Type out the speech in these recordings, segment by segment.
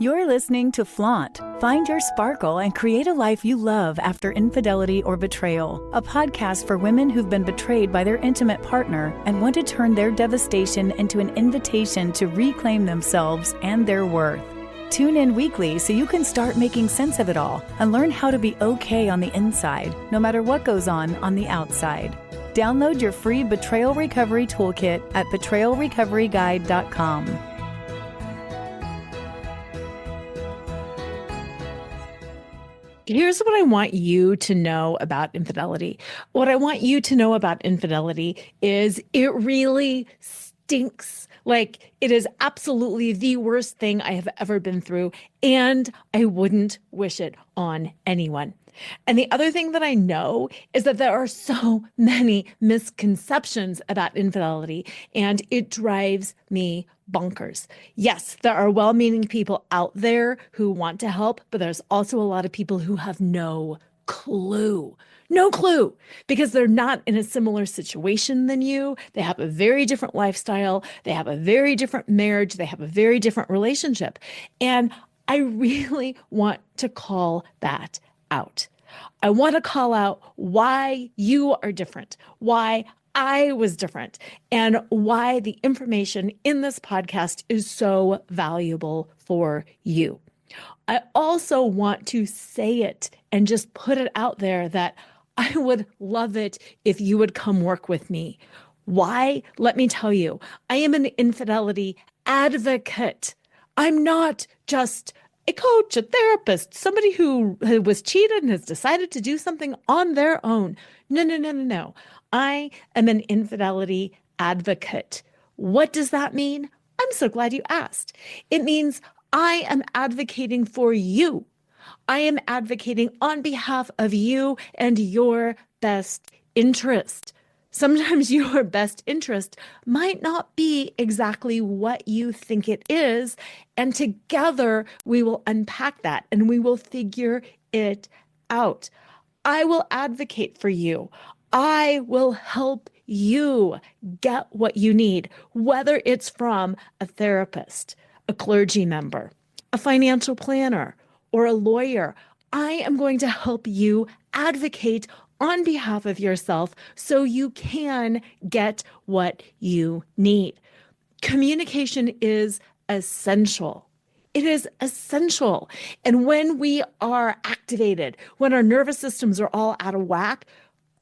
You're listening to FLAUNT. Find your sparkle and create a life you love after infidelity or betrayal. A podcast for women who've been betrayed by their intimate partner and want to turn their devastation into an invitation to reclaim themselves and their worth. Tune in weekly so you can start making sense of it all and learn how to be okay on the inside, no matter what goes on the outside. Download your free Betrayal Recovery Toolkit at betrayalrecoveryguide.com. Here's what I want you to know about infidelity. What I want you to know about infidelity is it really stinks. Like, it is absolutely the worst thing I have ever been through, and I wouldn't wish it on anyone. And the other thing that I know is that there are so many misconceptions about infidelity, and it drives me bonkers. Yes, there are well-meaning people out there who want to help, but there's also a lot of people who have no clue, because they're not in a similar situation than you. They have a very different lifestyle. They have a very different marriage. They have a very different relationship. And I really want to call that out. I want to call out why you are different, why I was different, and why the information in this podcast is so valuable for you. I also want to say it and just put it out there that I would love it if you would come work with me. Why? Let me tell you, I am an infidelity advocate. I'm not just a coach, a therapist, somebody who was cheated and has decided to do something on their own. No. I am an infidelity advocate. What does that mean? I'm so glad you asked. It means I am advocating for you. I am advocating on behalf of you and your best interest. Sometimes your best interest might not be exactly what you think it is, and together we will unpack that and we will figure it out. I will advocate for you. I will help you get what you need, whether it's from a therapist, a clergy member, a financial planner, or a lawyer. I am going to help you advocate on behalf of yourself so you can get what you need. Communication is essential. It is essential. And when we are activated, when our nervous systems are all out of whack,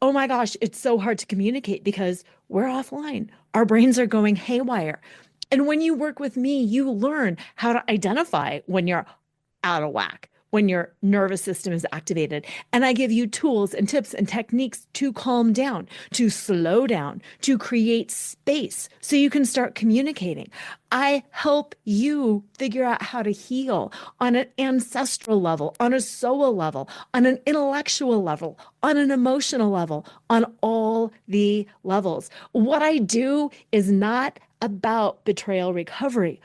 oh my gosh, it's so hard to communicate because we're offline. Our brains are going haywire. And when you work with me, you learn how to identify when you're out of whack, when your nervous system is activated. And I give you tools and tips and techniques to calm down, to slow down, to create space so you can start communicating. I help you figure out how to heal on an ancestral level, on a soul level, on an intellectual level, on an emotional level, on all the levels. What I do is not about betrayal recovery.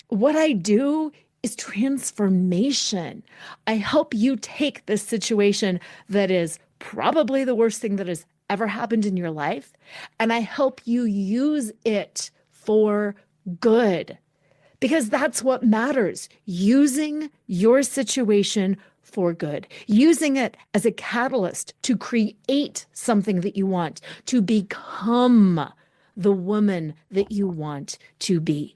What I do is transformation. I help you take this situation that is probably the worst thing that has ever happened in your life, and I help you use it for good, because that's what matters. Using your situation for good, using it as a catalyst to create something that you want, to become the woman that you want to be.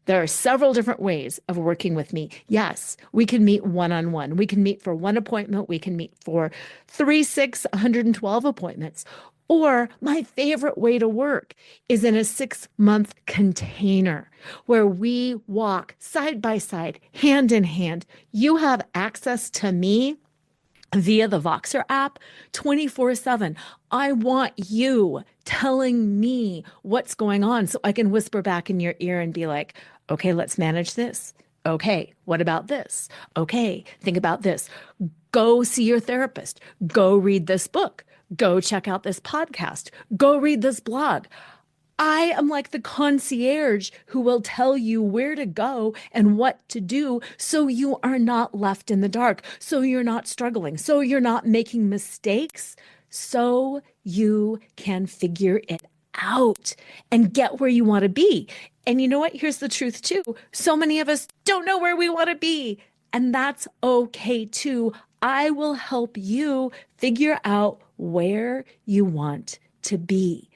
There are several different ways of working with me. Yes, we can meet one-on-one. We can meet for one appointment. We can meet for 3, 6, 112 appointments. Or my favorite way to work is in a 6-month container where we walk side by side, hand in hand. You have access to me via the Voxer app 24/7. I want you telling me what's going on so I can whisper back in your ear and be like, okay, let's manage this. Okay, what about this? Okay, think about this. Go see your therapist. Go read this book. Go check out this podcast. Go read this blog. I am like the concierge who will tell you where to go and what to do so you are not left in the dark, so you're not struggling, so you're not making mistakes, so you can figure it out and get where you want to be. And you know what? Here's the truth too. So many of us don't know where we want to be. And that's okay too. I will help you figure out where you want to be.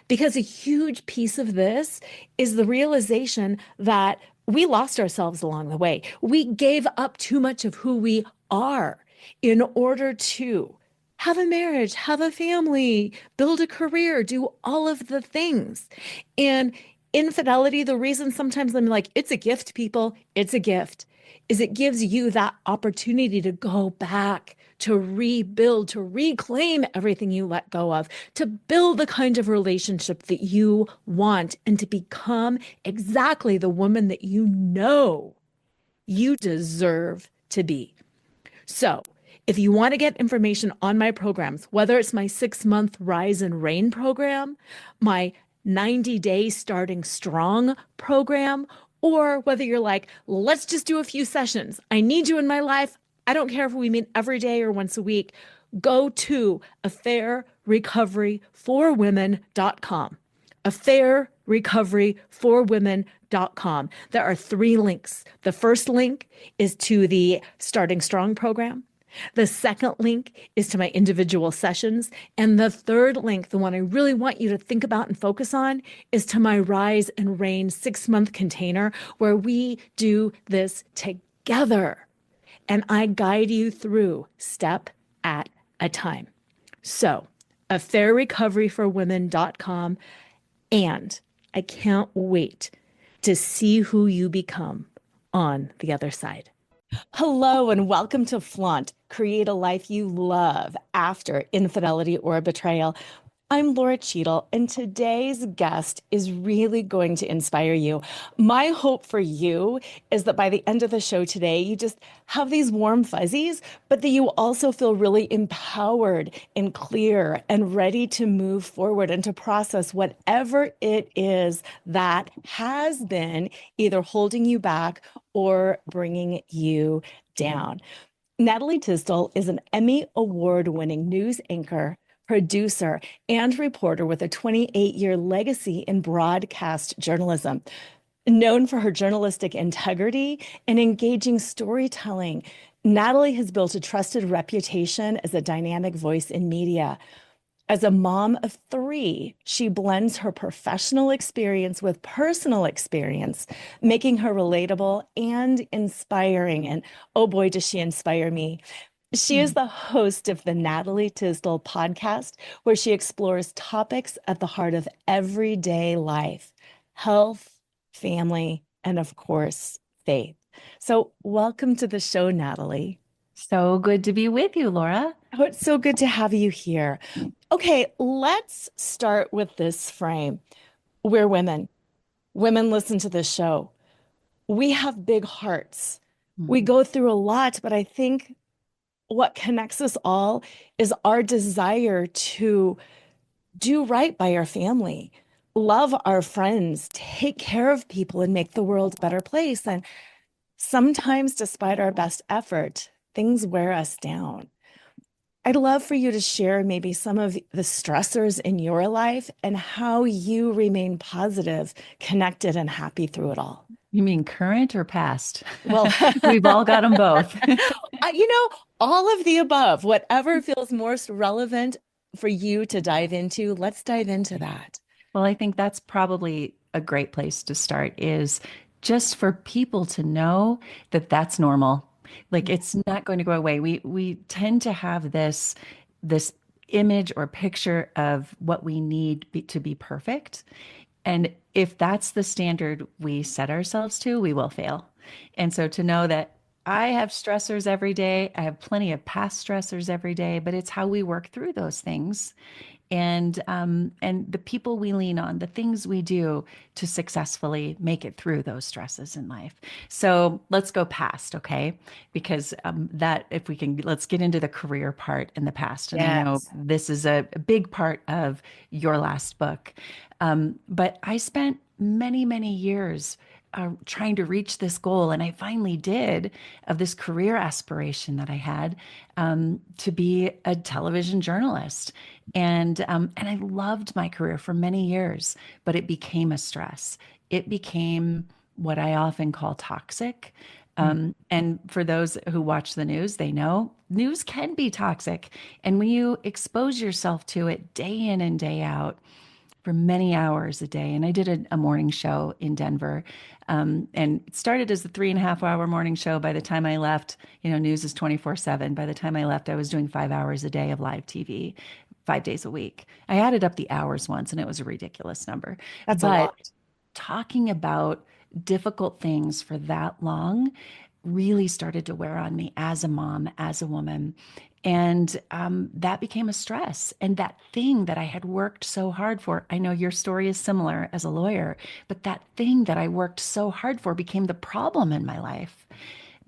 Because a huge piece of this is the realization that we lost ourselves along the way. We gave up too much of who we are in order to have a marriage, have a family, build a career, do all of the things. And infidelity, the reason sometimes I'm like, it's a gift, people, it's a gift, is it gives you that opportunity to go back, to rebuild, to reclaim everything you let go of, to build the kind of relationship that you want, and to become exactly the woman that you know you deserve to be. So, if you want to get information on my programs, whether it's my 6-month Rise and Reign program, my 90-day Starting Strong program, or whether you're like, let's just do a few sessions. I need you in my life. I don't care if we meet every day or once a week. Go to affairrecoveryforwomen.com. Affairrecoveryforwomen.com. There are 3 links. The first link is to the Starting Strong program. The second link is to my individual sessions. And the third link, the one I really want you to think about and focus on, is to my Rise and Reign 6-month container where we do this together. And I guide you through step at a time. So, affairrecoveryforwomen.com. And I can't wait to see who you become on the other side. Hello and welcome to FLAUNT, Create a Life You Love After Infidelity or Betrayal. I'm Lora Cheadle, and today's guest is really going to inspire you. My hope for you is that by the end of the show today, you just have these warm fuzzies, but that you also feel really empowered and clear and ready to move forward and to process whatever it is that has been either holding you back or bringing you down. Natalie Tysdal is an Emmy award-winning news anchor, producer, and reporter with a 28-year legacy in broadcast journalism. Known for her journalistic integrity and engaging storytelling, Natalie has built a trusted reputation as a dynamic voice in media. As a mom of 3, she blends her professional experience with personal experience, making her relatable and inspiring. And oh boy, does she inspire me. She is the host of the Natalie Tysdal podcast, where she explores topics at the heart of everyday life: health, family, and of course, faith. So welcome to the show, Natalie. So good to be with you, Laura. Oh, it's so good to have you here. Okay, let's start with this frame. We're women. Women listen to this show. We have big hearts. We go through a lot, but I think what connects us all is our desire to do right by our family, love our friends, take care of people, and make the world a better place. And sometimes, despite our best effort, things wear us down. I'd love for you to share maybe some of the stressors in your life and how you remain positive, connected, and happy through it all. You mean current or past? Well, We've all got them both. all of the above, whatever feels most relevant for you to dive into, let's dive into that. Well, I think that's probably a great place to start, is just for people to know that that's normal. Like, it's not going to go away. We tend to have this image or picture of what we need to be perfect. And if that's the standard we set ourselves to, we will fail. And so to know that I have stressors every day, I have plenty of past stressors every day, but it's how we work through those things. And the people we lean on, the things we do to successfully make it through those stresses in life. So let's go past, okay? Because that, if we can, let's get into the career part in the past. And I know Yes. this is a big part of your last book. But I spent many, many years trying to reach this goal, and I finally did, of this career aspiration that I had, to be a television journalist. And I loved my career for many years, but it became a stress. It became what I often call toxic. And for those who watch the news, they know news can be toxic. And when you expose yourself to it day in and day out for many hours a day, and I did a morning show in Denver, and it started as a 3.5 hour morning show. By the time I left, news is 24/7. By the time I left, I was doing 5 hours a day of live TV, 5 days a week. I added up the hours once, and it was a ridiculous number. That's a But lot. talking about difficult things for that long really started to wear on me as a mom, as a woman. And that became a stress. And that thing that I had worked so hard for, I know your story is similar as a lawyer, but that thing that I worked so hard for became the problem in my life.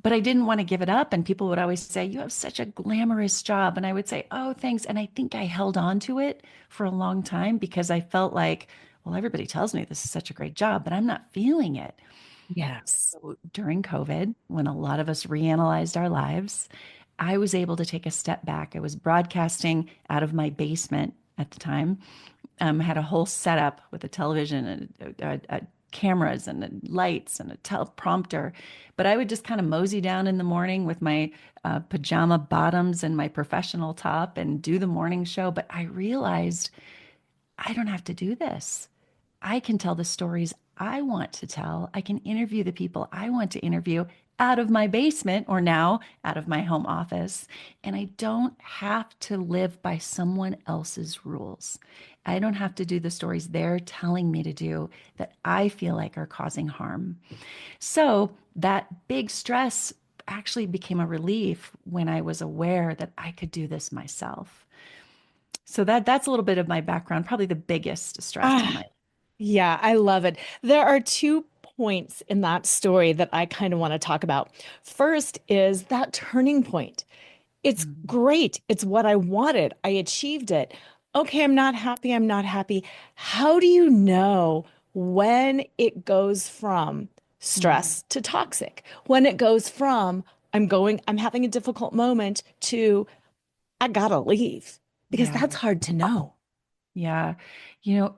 But I didn't want to give it up. And people would always say, "You have such a glamorous job." And I would say, "Oh, thanks." And I think I held on to it for a long time because I felt like, well, everybody tells me this is such a great job, but I'm not feeling it. Yes. So during COVID, when a lot of us reanalyzed our lives, I was able to take a step back. I was broadcasting out of my basement at the time. Had a whole setup with a television and cameras and lights and a teleprompter. But I would just kind of mosey down in the morning with my pajama bottoms and my professional top and do the morning show. But I realized I don't have to do this. I can tell the stories I want to tell. I can interview the people I want to interview out of my basement, or now out of my home office. And I don't have to live by someone else's rules. I don't have to do the stories they're telling me to do that I feel like are causing harm. So that big stress actually became a relief when I was aware that I could do this myself. So that's a little bit of my background, probably the biggest stress in Ah, my. yeah, I love it. There are 2 points in that story that I kind of want to talk about. First is that turning point. It's Mm. great. It's what I wanted. I achieved it. Okay, I'm not happy. I'm not happy. How do you know when it goes from Mm. stress to toxic? When it goes from I'm having a difficult moment to I gotta leave? Because Yeah. that's hard to know. Yeah.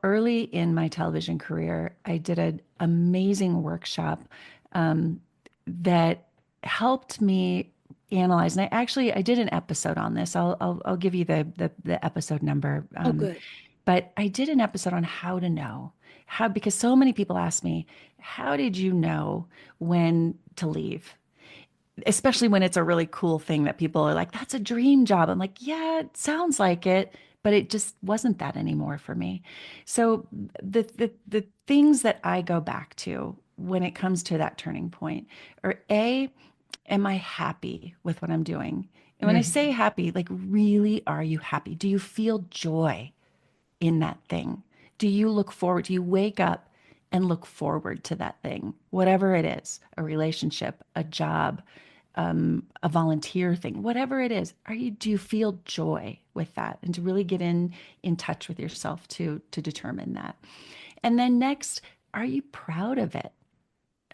Early in my television career, I did an amazing workshop um, that helped me analyze. And I did an episode on this. I'll give you the episode number. Oh, good. But I did an episode on how to know. How, because so many people ask me, how did you know when to leave? Especially when it's a really cool thing that people are like, that's a dream job. I'm like, yeah, it sounds like it, but it just wasn't that anymore for me. So the things that I go back to when it comes to that turning point are A, am I happy with what I'm doing? And when I say Mhm. happy, like, really, are you happy? Do you feel joy in that thing? Do you look forward? Do you wake up and look forward to that thing, whatever it is, a relationship, a job, a volunteer thing, whatever it is? Do you feel joy with that? And to really get in touch with yourself to determine that. And then next, are you proud of it?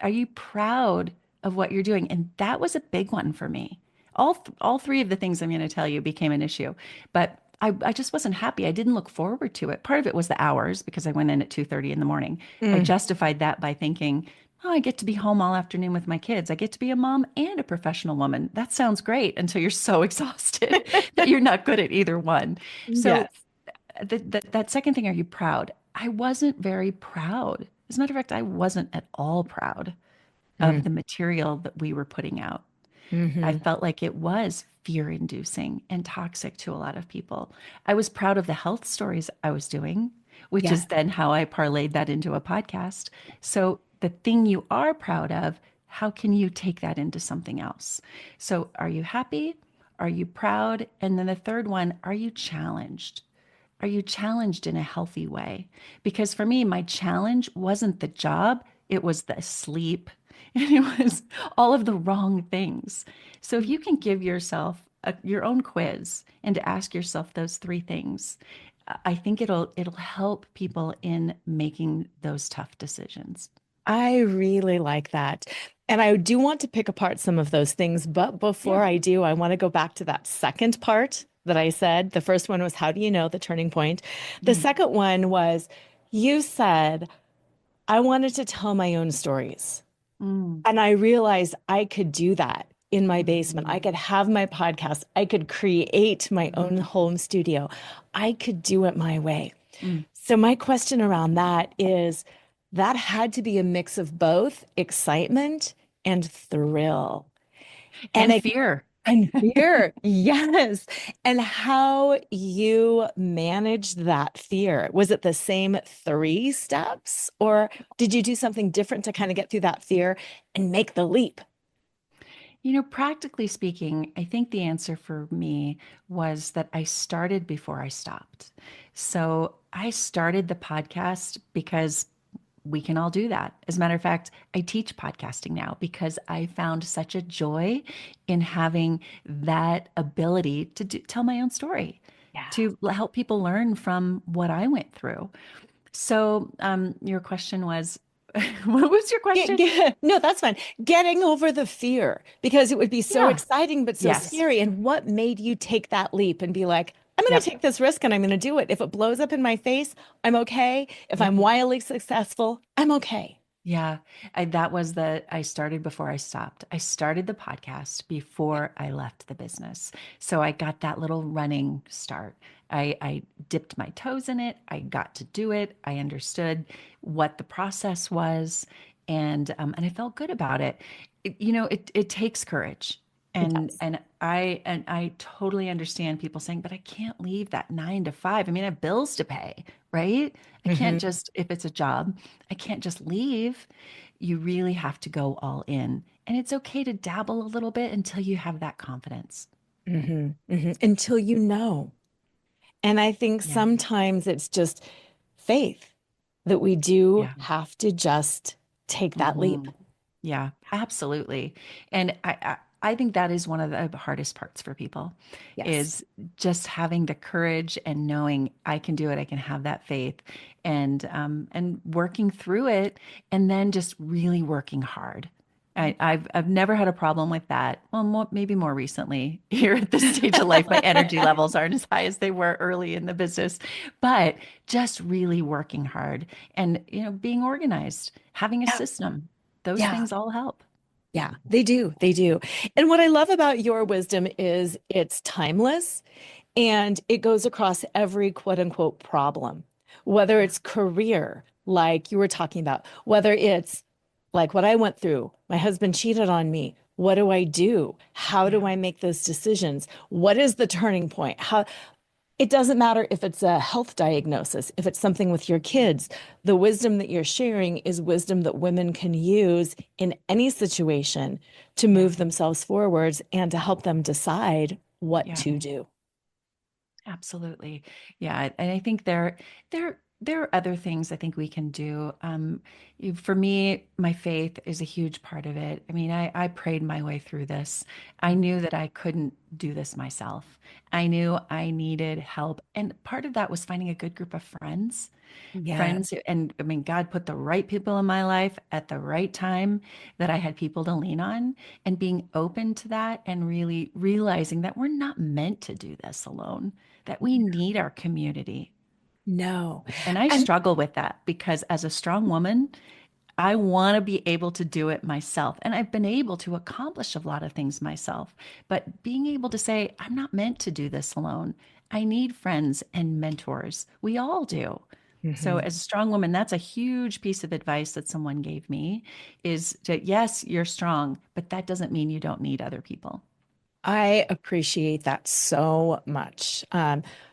Are you proud of what you're doing? And that was a big one for me. All three of the things I'm going to tell you became an issue, but I just wasn't happy. I didn't look forward to it. Part of it was the hours because I went in at 2:30 in the morning. I Mm. justified that by thinking, oh, I get to be home all afternoon with my kids. I get to be a mom and a professional woman. That sounds great until you're so exhausted that you're not good at either one. So Yes. that second thing, are you proud? I wasn't very proud. As a matter of fact, I wasn't at all proud of Mm. the material that we were putting out. I Hmm. felt like it was fear inducing and toxic to a lot of people. I was proud of the health stories I was doing, which Yeah. is then how I parlayed that into a podcast. So, the thing you are proud of, how can you take that into something else? So, are you happy? Are you proud? And then the third one, are you challenged? Are you challenged in a healthy way? Because for me, my challenge wasn't the job, it was the sleep, and it was all of the wrong things. So if you can give yourself your own quiz and to ask yourself those three things, I think it'll help people in making those tough decisions. I really like that. And I do want to pick apart some of those things. But before Yeah. I do, I want to go back to that second part that I said. The first one was, how do you know the turning point? The Mm, second one was, you said, I wanted to tell my own stories. mm, And I realized I could do that in my basement. I mhm, could have my podcast. I could create my own mhm, home studio. I could do it my way. mm. So my question around that is, that had to be a mix of both excitement and thrill. And And it, fear. and fear, yes. And how you managed that fear. Was it the same three steps, or did you do something different to kind of get through that fear and make the leap? Practically speaking, I think the answer for me was that I started before I stopped. So I started the podcast because we can all do that. As a matter of fact, I teach podcasting now because I found such a joy in having that ability to tell my own story, Yeah. to help people learn from what I went through. So, your question was, what was your question? No, that's fine. Getting over the fear because it would be so Yeah. exciting, but so Yes. scary. And what made you take that leap and be like, I'm going to Yep. take this risk and I'm going to do it. If it blows up in my face, I'm okay. If I'm wildly successful, I'm okay. Yeah, I started before I stopped. I started the podcast Yeah. before I left the business. So I got that little running start. I dipped my toes in it. I got to do it. I understood what the process was, and I felt good about it. It takes courage. It And does. and I totally understand people saying, but I can't leave that 9 to 5. I mean, I have bills to pay, right? I can't Hmm. just, if it's a job, I can't just leave. You really have to go all in. And it's okay to dabble a little bit until you have that confidence. Until you know. And I think Yeah. sometimes it's just faith that we do Yeah. have to just take that leap. Hmm. Yeah, absolutely. And I think that is one of the hardest parts for people Yes. is just having the courage and knowing I can do it. I can have that faith and working through it and then just really working hard. I've never had a problem with that. Well, maybe more recently here at this stage of life, my energy levels aren't as high as they were early in the business, but just really working hard and being organized, having a Yeah. system. Those Yeah. things all help. Yeah, they do. They do. And what I love about your wisdom is it's timeless and it goes across every quote unquote problem, whether Yeah. it's career, like you were talking about, whether it's like what I went through. My husband cheated on me. What do I do? How Yeah. do I make those decisions? What is the turning point? How it doesn't matter if it's a health diagnosis, if it's something with your kids. The wisdom that you're sharing is wisdom that women can use in any situation to Yeah. move themselves forwards and to help them decide what Yeah. to do. Absolutely. Yeah. And I think there are other things I think we can do. For me, my faith is a huge part of it. I mean, I prayed my way through this. I knew that I couldn't do this myself. I knew I needed help. And part of that was finding a good group of friends. Yeah. And I mean, God put the right people in my life at the right time that I had people to lean on and being open to that and really realizing that we're not meant to do this alone, that we need our community. No. And I And struggle with that because as a strong woman, I want to be able to do it myself. And I've been able to accomplish a lot of things myself. But being able to say, I'm not meant to do this alone. I need friends and mentors. We all do. So Mhm. as a strong woman, that's a huge piece of advice that someone gave me is that yes, you're strong, but that doesn't mean you don't need other people. I appreciate that so much.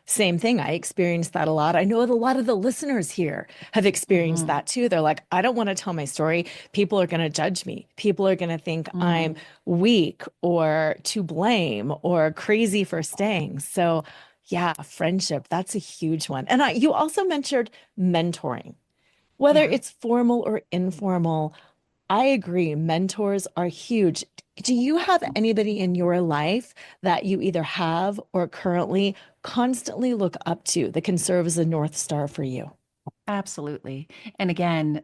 Same thing. I experienced that a lot. I know that a lot of the listeners here have experienced Hmm. that too. They're like, I don't want to tell my story. People are going to judge me. People are going to think I'm Hmm. weak or to blame or crazy for staying. So, yeah, friendship, that's a huge one. And you also mentioned mentoring, whether Yeah. it's formal or informal. I agree. Mentors are huge. Do you have anybody in your life that you either have or currently constantly look up to that can serve as a North Star for you? Absolutely. And again,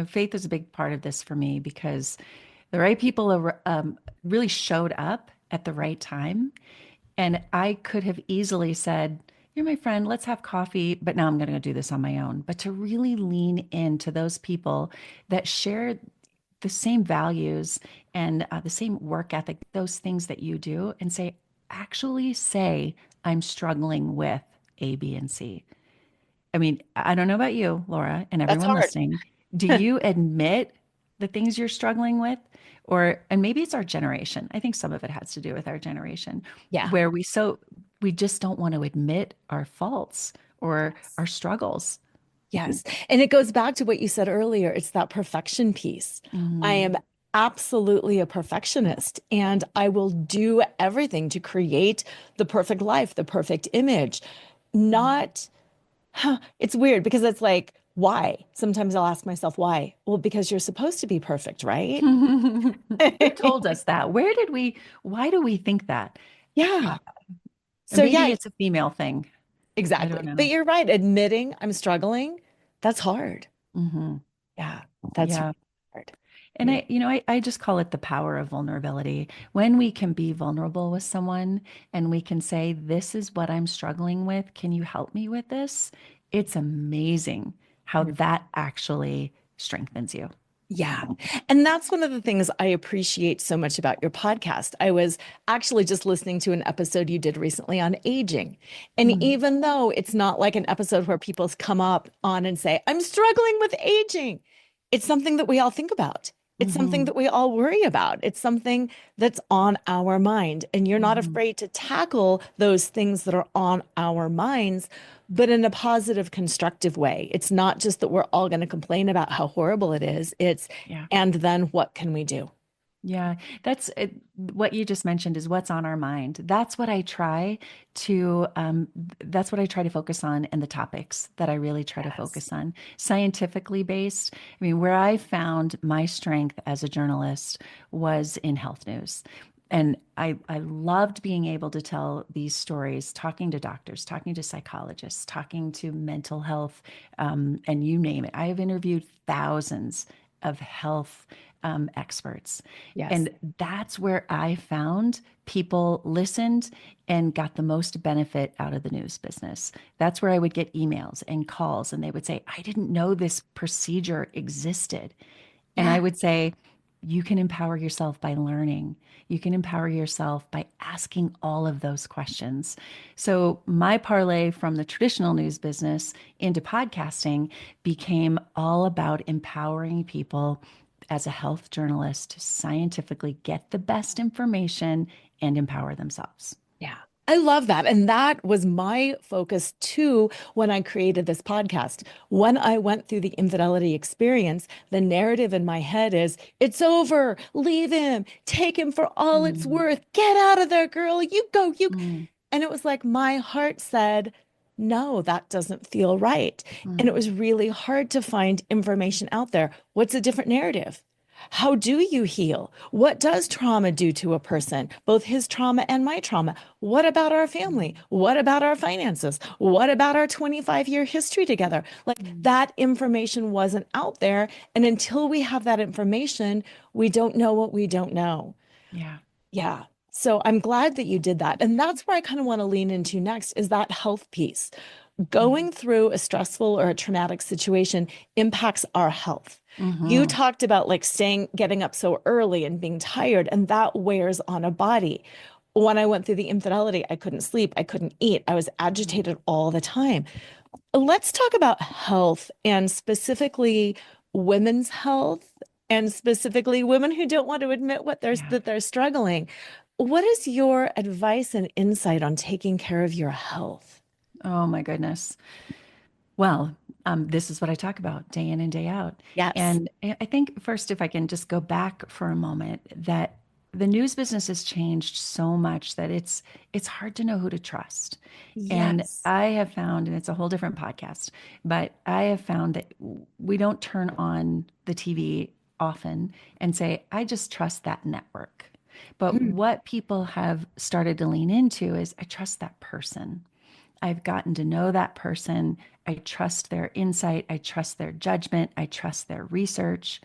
faith is a big part of this for me because the right people really showed up at the right time. And I could have easily said, "You're my friend, let's have coffee," but now I'm going to go do this on my own. But to really lean into those people that share the same values and the same work ethic, those things that you do, and actually say, "I'm struggling with A, B, and C." I mean, I don't know about you, Laura, and That's everyone hard. listening. Do you admit the things you're struggling with? And maybe it's our generation. I think some of it has to do with our generation, Yeah. where we just don't want to admit our faults or Yes. our struggles. Yes. And it goes back to what you said earlier. It's that perfection piece. I Mhm. am absolutely a perfectionist and I will do everything to create the perfect life, the perfect image. Not, it's weird because it's like, why? Sometimes I'll ask myself, why? Well, because you're supposed to be perfect, right? Who told us that? Why do we think that? Yeah. Uh, or So, maybe yeah, it's a female thing. I don't exactly. But know. you're right. Admitting I'm struggling, that's hard. Hmm. Yeah. That's Yeah. really hard. And I just call it the power of vulnerability. When we can be vulnerable with someone and we can say, "This is what I'm struggling with. Can you help me with this?" It's amazing how that actually strengthens you. Yeah. And that's one of the things I appreciate so much about your podcast. I was actually just listening to an episode you did recently on aging. And Mm, even though it's not like an episode where people come up on and say, I'm struggling with aging, it's something that we all think about. It's something mhm, that we all worry about. It's something that's on our mind. And you're not mhm. afraid to tackle those things that are on our minds, but in a positive, constructive way. It's not just that we're all going to complain about how horrible it is. It's, Yeah. and then what can we do? Yeah, that's it. What you just mentioned is what's on our mind. That's what I try to focus on and the topics that I really try to Yes. focus on. Scientifically based. I mean, where I found my strength as a journalist was in health news. And I loved being able to tell these stories, talking to doctors, talking to psychologists, talking to mental health, and you name it. I have interviewed thousands of health experts. Yes. And that's where I found people listened and got the most benefit out of the news business. That's where I would get emails and calls, and they would say, "I didn't know this procedure existed." And I Yeah. would say, "You can empower yourself by learning. You can empower yourself by asking all of those questions." So, my parlay from the traditional news business into podcasting became all about empowering people as a health journalist to scientifically get the best information and empower themselves. Yeah. I love that. And that was my focus too when I created this podcast. When I went through the infidelity experience, the narrative in my head is, it's over, leave him, take him for all it's Mm, worth, get out of there, girl, you go, you. mm, And it was like my heart said, no, that doesn't feel right. And it mm, was really hard to find information out there. What's a different narrative? How do you heal? What does trauma do to a person? Both his trauma and my trauma. What about our family? What about our finances? What about our 25-year history together? Like mm. that information wasn't out there. And until we have that information, we don't know what we don't know. Yeah. Yeah. So I'm glad that you did that. And that's where I kind of want to lean into next is that health piece. Mm, Going through a stressful or a traumatic situation impacts our health. You mhm, talked about like getting up so early and being tired, and that wears on a body. When I went through the infidelity, I couldn't sleep, I couldn't eat, I was mm, agitated all the time. Let's talk about health and specifically women's health and specifically women who don't want to admit yeah. that they're struggling. What is your advice and insight on taking care of your health? Oh my goodness. Well, this is what I talk about day in and day out. Yes. And I think first, if I can just go back for a moment, that the news business has changed so much that it's hard to know who to trust. And Yes. I have found, and it's a whole different podcast, but I have found that we don't turn on the TV often and say, "I just trust that network." But Hmm. what people have started to lean into is, "I trust that person. I've gotten to know that person I trust their insight. I trust their judgment. I trust their research.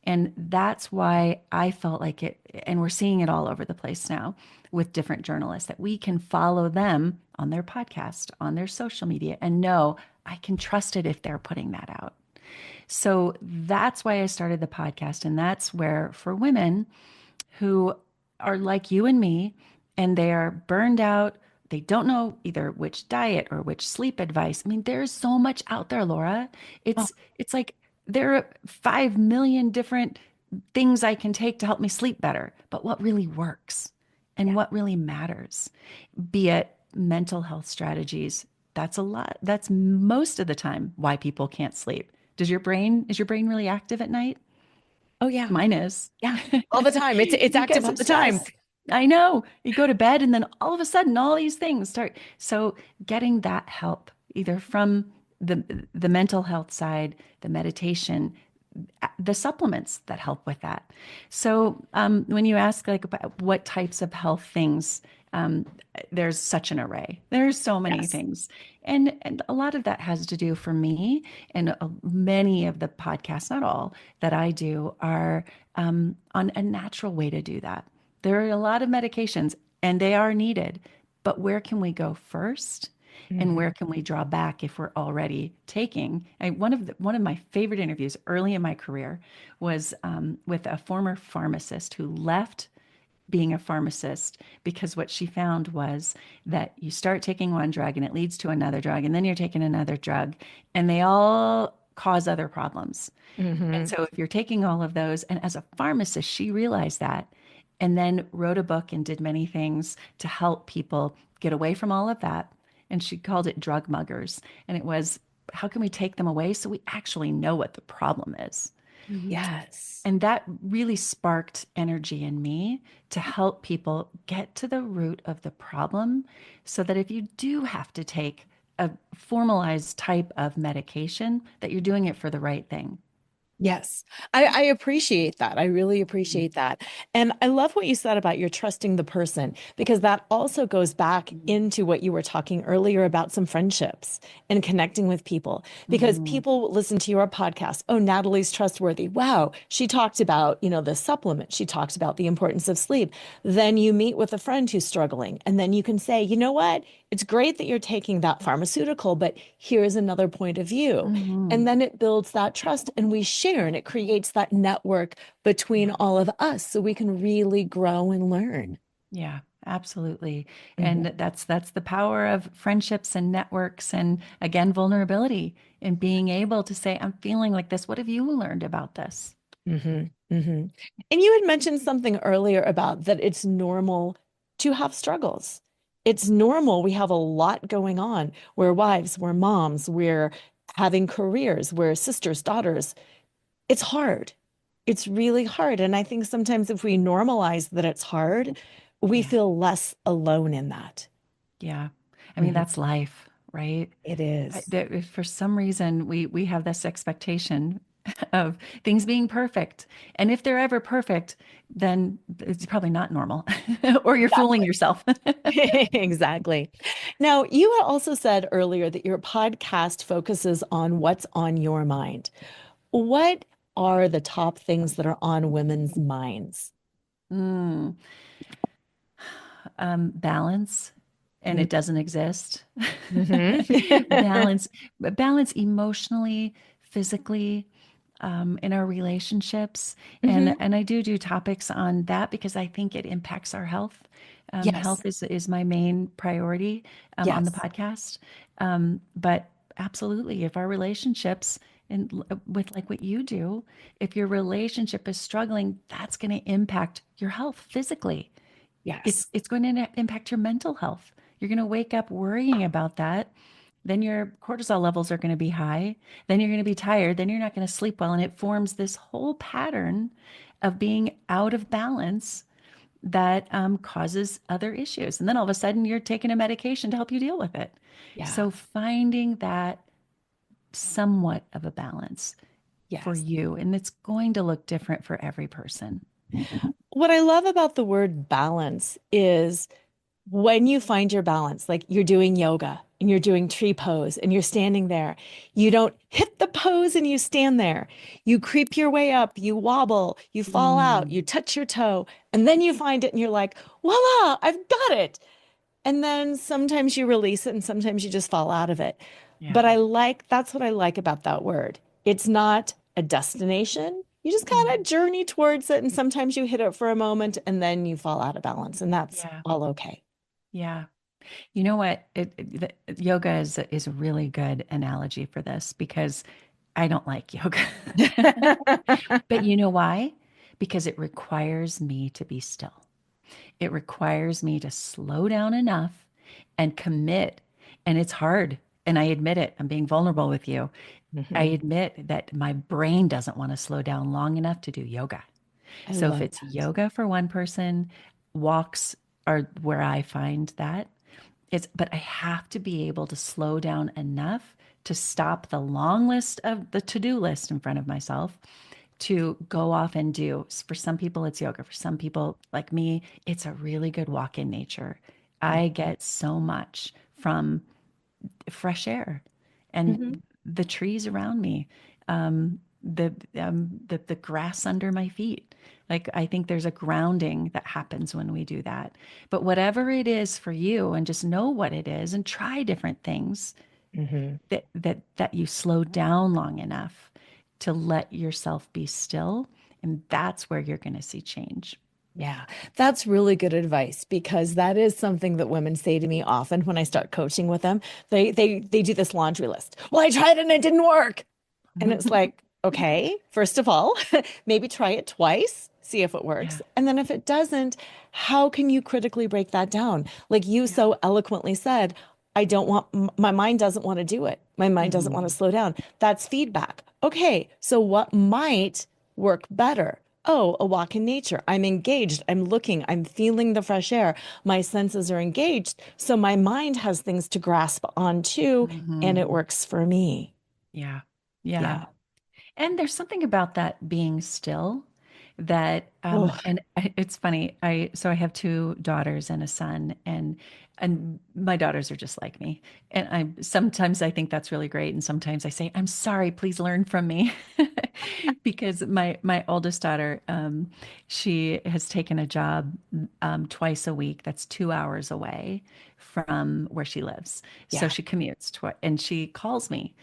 And that's why I felt like it, and we're seeing it all over the place now with different journalists, that we can follow them on their podcast, on their social media, and know I can trust it if they're putting that out. So that's why I started the podcast. And that's where, for women who are like you and me, and they are burned out, they don't know either which diet or which sleep advice. I mean, there's so much out there, Laura. Oh, It's like there are 5 million different things I can take to help me sleep better. But what really works and yeah. what really matters, be it mental health strategies, that's a lot. That's most of the time why people can't sleep. Is your brain really active at night? Oh, yeah. Mine is. Yeah. All the time. It's active Because all of the time. stress. I know. You go to bed and then all of a sudden all these things start. So getting that help either from the mental health side, the meditation, the supplements that help with that. So when you ask like about what types of health things, um, there's such an array. There's so many Yes. things, and a lot of that has to do for me. And many of the podcasts, not all, that I do are on a natural way to do that. There are a lot of medications, and they are needed, but where can we go first? And Mhm. where can we draw back if we're already taking? One of my favorite interviews early in my career was with a former pharmacist who left being a pharmacist because what she found was that you start taking one drug and it leads to another drug, and then you're taking another drug, and they all cause other problems. And Mhm. so if you're taking all of those, and as a pharmacist, she realized that and then wrote a book and did many things to help people get away from all of that. And she called it drug muggers. And it was, how can we take them away so we actually know what the problem is? Yes. And that really sparked energy in me to help people get to the root of the problem so that if you do have to take a formalized type of medication, that you're doing it for the right thing. Yes, I appreciate that. I really appreciate that. And I love what you said about you're trusting the person, because that also goes back into what you were talking earlier about some friendships and connecting with people. Because Mhm. people listen to your podcast. Oh, Natalie's trustworthy. Wow, she talked about, the supplement. She talked about the importance of sleep. Then you meet with a friend who's struggling, and then you can say, you know what? It's great that you're taking that pharmaceutical, but here's another point of view. And Mhm. then it builds that trust and we share, and it creates that network between Yeah. all of us so we can really grow and learn. Yeah, absolutely. Mhm. And that's the power of friendships and networks and again vulnerability and being able to say, I'm feeling like this. What have you learned about this? Mhm. Mhm. And you had mentioned something earlier about that it's normal to have struggles. It's normal. We have a lot going on. We're wives, we're moms, we're having careers, we're sisters, daughters. It's hard. It's really hard. And I think sometimes if we normalize that it's hard, we Yeah. feel less alone in that. Yeah. I mean, Mhm. that's life, right? It is. If for some reason we have this expectation of things being perfect. And if they're ever perfect, then it's probably not normal or you're fooling yourself. Exactly. Now, you had also said earlier that your podcast focuses on what's on your mind. What are the top things that are on women's minds? Mm, balance, and it doesn't exist. Mm-hmm. Balance, balance emotionally, physically, in our relationships, Hmm. and I do topics on that because I think it impacts our health. Yes. Health is my main priority on the Yes. podcast. But absolutely, if our relationships and with like what you do, if your relationship is struggling, that's going to impact your health physically. Yes. It's going to impact your mental health. You're going to wake up worrying about that. Then your cortisol levels are going to be high. Then you're going to be tired. Then you're not going to sleep well. And it forms this whole pattern of being out of balance that causes other issues. And then all of a sudden, you're taking a medication to help you deal with it. Yeah. So finding that somewhat of a balance for Yes. you, and it's going to look different for every person. What I love about the word balance is when you find your balance, like you're doing yoga and you're doing tree pose and you're standing there. You don't hit the pose and you stand there. You creep your way up, you wobble, you fall out, you Mm, touch your toe, and then you find it and you're like, voila, I've got it. And then sometimes you release it and sometimes you just fall out of it. yeah. But that's what I like about that word. It's not a destination. You just kind Mm, of journey towards it. And sometimes you hit it for a moment and then you fall out of balance. And that's yeah. all okay. Yeah. You know what? Yoga is a really good analogy for this because I don't like yoga. But you know why? Because it requires me to be still. It requires me to slow down enough and commit. And it's hard. And I admit it. I'm being vulnerable with you. I Mhm. admit that my brain doesn't want to slow down long enough to do yoga. I So if love it's that. yoga for one person, walks are where I find that. But I have to be able to slow down enough to stop the long list of the to-do list in front of myself to go off and do. For some people, it's yoga. For some people, like me, it's a really good walk in nature. I get so much from fresh air Mhm. and the trees around me, the grass under my feet. Like I think there's a grounding that happens when we do that. But whatever it is for you, and just know what it is and try different things Mhm. that you slow down long enough to let yourself be still, and that's where you're going to see change. Yeah, that's really good advice because that is something that women say to me often when I start coaching with them. They do this laundry list. Well, I tried it and it didn't work. And it's like, okay, first of all, maybe try it twice, see if it Yeah. works. And then if it doesn't, how can you critically break that down? Like you Yeah. so eloquently said, I don't want, my mind doesn't want to do it. My mind doesn't want to Mhm. slow down. That's feedback. Okay, so what might work better? Oh, a walk in nature. I'm engaged. I'm looking. I'm feeling the fresh air. My senses are engaged. So my mind has things to grasp onto, and it Mhm. works for me. Yeah. Yeah. Yeah. And there's something about that being still that Oh, it's funny. I have two daughters and a son, and my daughters are just like me. And I sometimes I think that's really great, and sometimes I say, "I'm sorry, please learn from me." Because my oldest daughter, she has taken a job twice a week that's 2 hours away from where she lives. So yeah. she commutes twice, and she calls me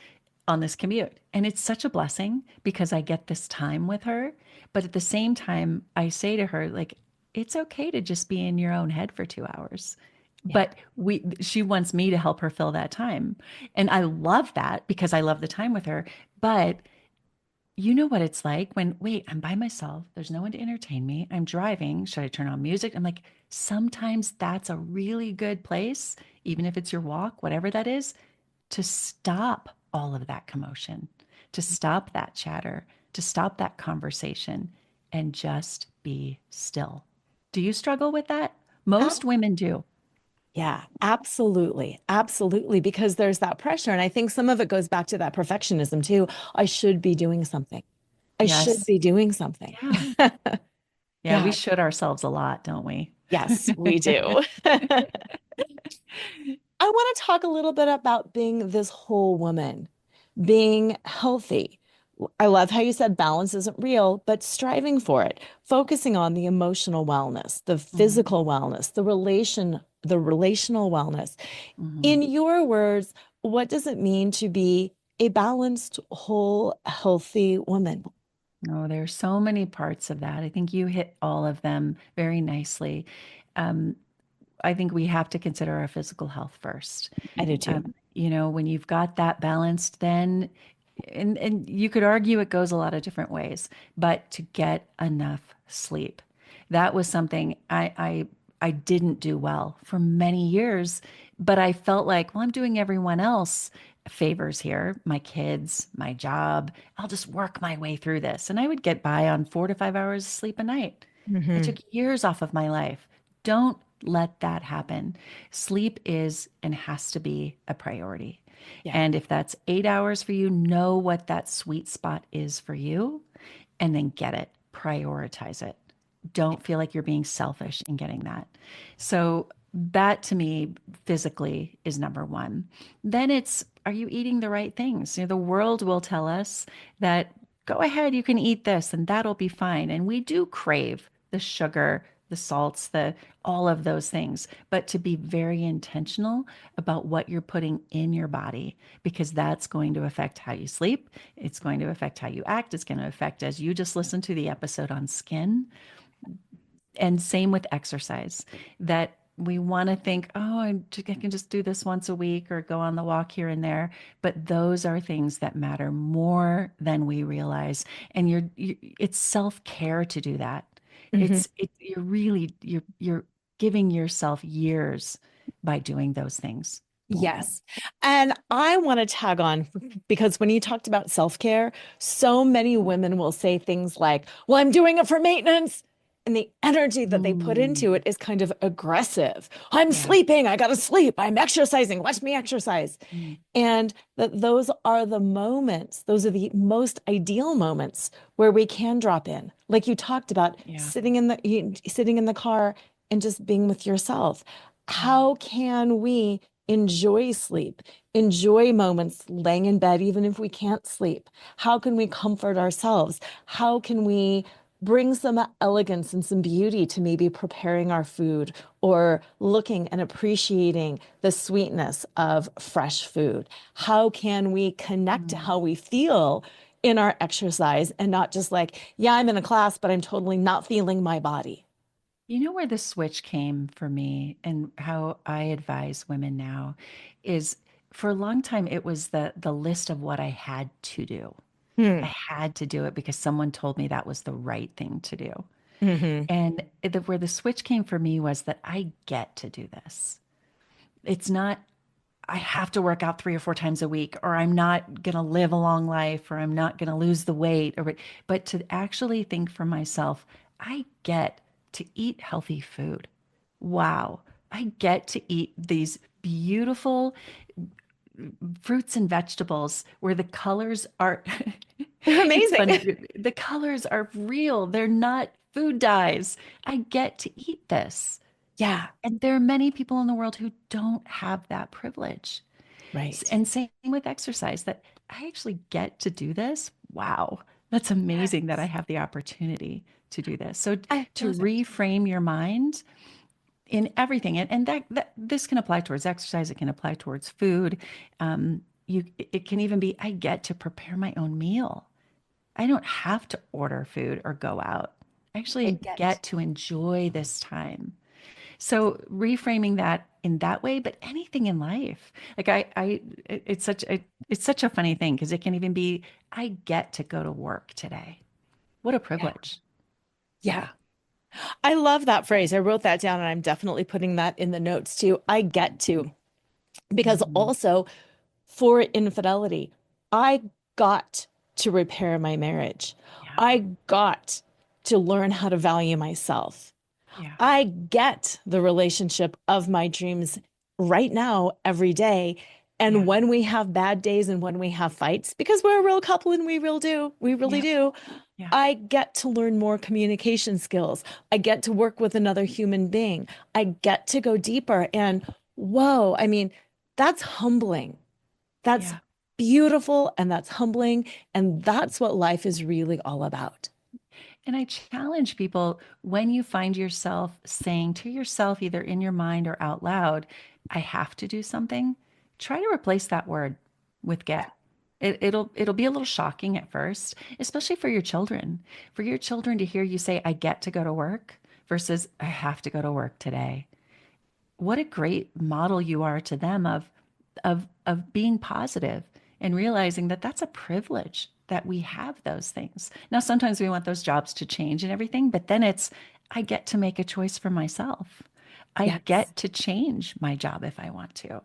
on this commute. And it's such a blessing because I get this time with her. But at the same time, I say to her, like, it's okay to just be in your own head for 2 hours. Yeah. But she wants me to help her fill that time. And I love that because I love the time with her. But you know what it's like when, wait, I'm by myself. There's no one to entertain me. I'm driving. Should I turn on music? I'm like, sometimes that's a really good place, even if it's your walk, whatever that is, to stop all of that commotion, to stop that chatter, to stop that conversation, and just be still. Do you struggle with that? Most women do. Yeah, absolutely. Absolutely. Because there's that pressure. And I think some of it goes back to that perfectionism too. I should be doing something. I should Yes. be doing something. Yeah. Yeah, we Yeah. should ourselves a lot, don't we? Yes, we do. I want to talk a little bit about being this whole woman, being healthy. I love how you said balance isn't real, but striving for it, focusing on the emotional wellness, the Mhm, physical wellness, the relational wellness. mhm. In your words, what does it mean to be a balanced, whole, healthy woman? Oh, there are so many parts of that. I think you hit all of them very nicely. Um, I think we have to consider our physical health first. I do too. When you've got that balanced, then and you could argue it goes a lot of different ways, but to get enough sleep. That was something I didn't do well for many years, but I felt like, well, I'm doing everyone else favors here, my kids, my job. I'll just work my way through this. And I would get by on 4 to 5 hours of sleep a night. It Hmm. took years off of my life. Don't let that happen. Sleep is and has to be a priority. Yeah. And if that's 8 hours for you, know what that sweet spot is for you and then get it, prioritize it. Don't feel like you're being selfish in getting that. So that to me physically is number one. Then it's, are you eating the right things? The world will tell us that go ahead, you can eat this and that'll be fine. And we do crave the sugar, the salts, the all of those things, but to be very intentional about what you're putting in your body, because that's going to affect how you sleep. It's going to affect how you act. It's going to affect, as you just listened to the episode on skin, and same with exercise, that we want to think, oh, I can just do this once a week or go on the walk here and there. But those are things that matter more than we realize. And it's self-care to do that. Mhm. You're really, you're giving yourself years by doing those things. Yes. And I want to tag on because when you talked about self-care, so many women will say things like, well, I'm doing it for maintenance. And the energy that they put into Mm, it is kind of aggressive. I'm yeah. sleeping. I got to sleep. I'm exercising. Watch me exercise. Mm, And that those are the moments, those are the most ideal moments where we can drop in. Like you talked about yeah. sitting in the car and just being with yourself. Yeah. How can we enjoy sleep, enjoy moments laying in bed, even if we can't sleep? How can we comfort ourselves? How can we bring some elegance and some beauty to maybe preparing our food or looking and appreciating the sweetness of fresh food? How can we connect to Mm. how we feel in our exercise and not just like, yeah, I'm in a class, but I'm totally not feeling my body? You know where the switch came for me and how I advise women now is, for a long time it was the list of what I had to do. I Hmm. had to do it because someone told me that was the right thing to do. Hmm. And where the switch came for me was that I get to do this. It's not, I have to work out 3 or 4 times a week, or I'm not going to live a long life, or I'm not going to lose the weight, but to actually think for myself, I get to eat healthy food. Wow. I get to eat these beautiful fruits and vegetables where the colors are, They're it's amazing. funny, the colors are real. They're not food dyes. I get to eat this. Yeah, And there are many people in the world who don't have that privilege. right. And same with exercise, that I actually get to do this. Wow. That's Yes, amazing that I have the opportunity to do this. So I to love it. reframe your mind in everything, and that this can apply towards exercise, it can apply towards food. It can even be, I get to prepare my own meal. I don't have to order food or go out. I I actually get get to enjoy this time. So reframing that in that way, but anything in life, like it's such a funny thing because it can even be, I get to go to work today. What a yeah. privilege. Yeah. I love that phrase. I wrote that down and I'm definitely putting that in the notes too. I get to, because Mhm. also for infidelity, I got to repair my marriage. Yeah. I got to learn how to value myself. Yeah. I get the relationship of my dreams right now, every day. And Yeah. when we have bad days and when we have fights, because we're a real couple and we really Yeah. do, Yeah. I get to learn more communication skills. I get to work with another human being. I get to go deeper. And whoa, I mean, that's humbling. That's Yeah. beautiful and that's humbling. And that's what life is really all about. And I challenge people, when you find yourself saying to yourself, either in your mind or out loud, I have to do something, try to replace that word with get. It'll be a little shocking at first, especially for your children. For your children to hear you say, I get to go to work versus I have to go to work today. What a great model you are to them of being positive and realizing that that's a privilege that we have those things. Now, sometimes we want those jobs to change and everything, but then it's, I get to make a choice for myself. I Yes. get to change my job if I want to.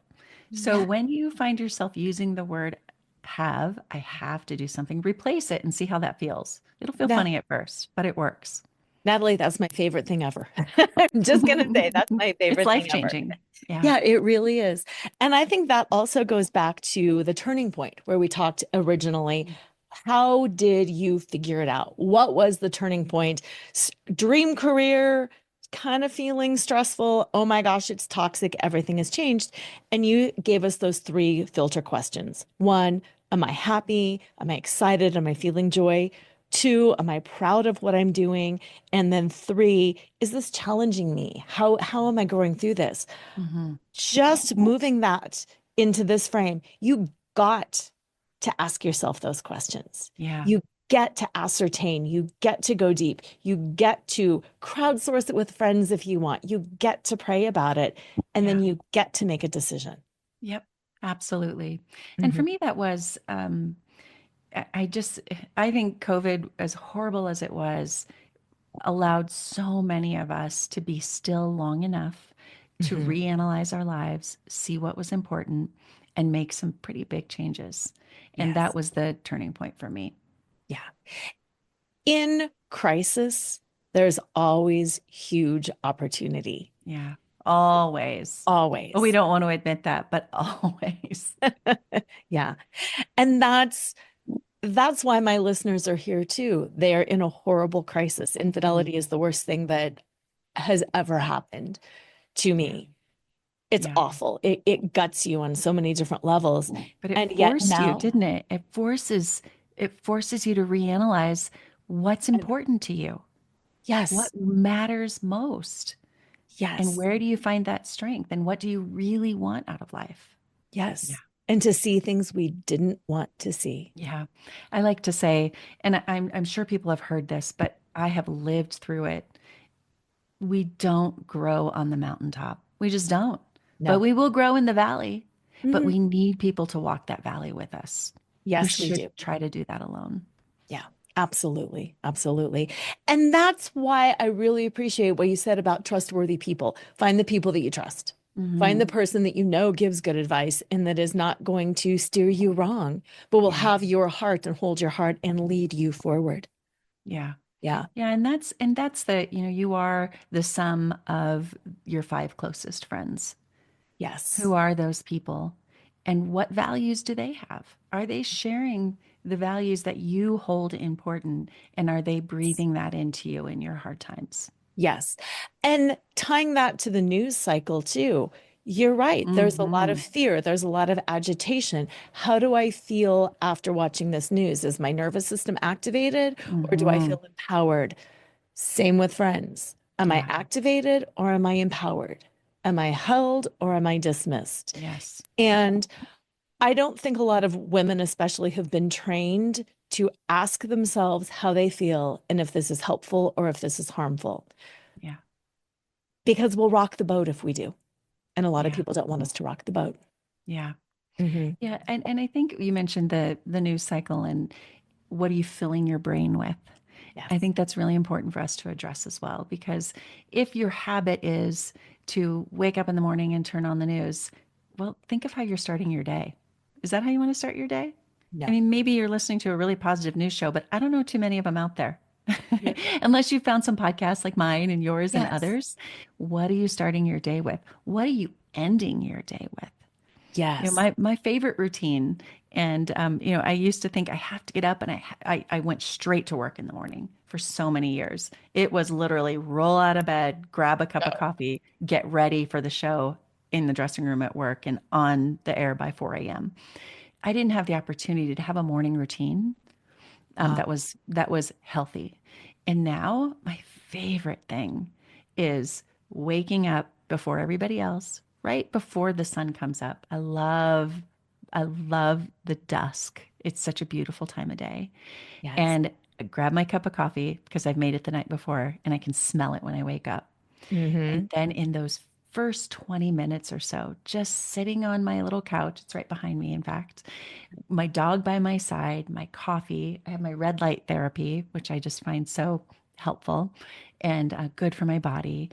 So Yeah. when you find yourself using the word have, I have to do something, replace it and see how that feels. It'll feel That, funny at first, but it works. Natalie, that's my favorite thing ever. I'm just going to say that's my It's favorite life thing ever. changing. Yeah. Yeah, it really is. And I think that also goes back to the turning point where we talked originally. How did you figure it out? What was the turning point? Dream career, kind of feeling stressful. Oh my gosh, it's toxic. Everything has changed. And you gave us those three filter questions. One, am I happy? Am I excited? Am I feeling joy? Two, am I proud of what I'm doing? And then three, is this challenging me? How am I going through this? Hmm. Just moving that into this frame, you got to ask yourself those questions. Yeah. You get to ascertain, you get to go deep, you get to crowdsource it with friends if you want, you get to pray about it, and Yeah. then you get to make a decision. Yep. Absolutely. And for Mhm. me, that was, I just, I think COVID, as horrible as it was, allowed so many of us to be still long enough to Mhm. reanalyze our lives, see what was important, and make some pretty big changes. And that Yes. was the turning point for me. Yeah. In crisis, there's always huge opportunity. Yeah, always. Well, we Always. don't want to admit that, but always. Yeah. And that's why my listeners are here too. They are in a horrible crisis. Mm, Infidelity is the worst thing that has ever happened to yeah, me. It's yeah. awful. It guts you on so many different levels. But it And yet forced you, now, didn't it? It forces you to reanalyze what's and important to you, what yes, matters most, and yes, where do you find that strength, and what do you really want out of life? Yeah. yes. And to see things we didn't want to see. Yeah. I like to say, and I'm sure people have heard this, but I have lived through it. We don't grow on the mountaintop. We just don't. But No. we will grow in the valley. But Mhm. we need people to walk that valley with us. We Yes, we do. shouldn't try to do that alone. Yeah, absolutely. Absolutely. And that's why I really appreciate what you said about trustworthy people. Find the people that you trust. Find Hmm. the person that you know gives good advice and that is not going to steer you wrong, but will Yeah. have your heart and hold your heart and lead you forward. Yeah. Yeah. Yeah. And that's you are the sum of your five closest friends. Who Yes. are those people? And what values do they have? Are they sharing the values that you hold important? And are they breathing that into you in your hard times? Yes. And tying that to the news cycle too, you're right. There's a lot of Hmm. fear. There's a lot of agitation. How do I feel after watching this news? Is my nervous system activated or do I Hmm. feel empowered? Same with friends. Am I Yeah. activated or am I empowered? Am I held or am I dismissed? Yes. And I don't think a lot of women, especially, have been trained to ask themselves how they feel and if this is helpful or if this is harmful, Yeah. because we'll rock the boat if we do. And a lot of Yeah. people don't want us to rock the boat. Yeah. Hmm. Yeah. And I think you mentioned the news cycle and what are you filling your brain with? I Yes. think that's really important for us to address as well, because if your habit is to wake up in the morning and turn on the news, well, think of how you're starting your day. Is that how you want to start your day? I No. mean, maybe you're listening to a really positive news show, but I don't know too many of them out there. Yeah. Unless you found some podcasts like mine and yours and Yes. others. What are you starting your day with? What are you ending your day with? Yes. My favorite routine, and I used to think I have to get up, and I went straight to work in the morning for so many years. It was literally roll out of bed, grab a cup of Go. coffee, get ready for the show in the dressing room at work, and on the air by 4 a.m. I didn't have the opportunity to have a morning routine Uh, that was healthy. And now my favorite thing is waking up before everybody else, right before the sun comes up. I love the dusk. It's such a beautiful time of day. yes. And I grab my cup of coffee because I've made it the night before and I can smell it when I wake up. And Hmm. then in those first 20 minutes or so, just sitting on my little couch, it's right behind me, in fact, my dog by my side, my coffee. I have my red light therapy, which I just find so helpful and good for my body,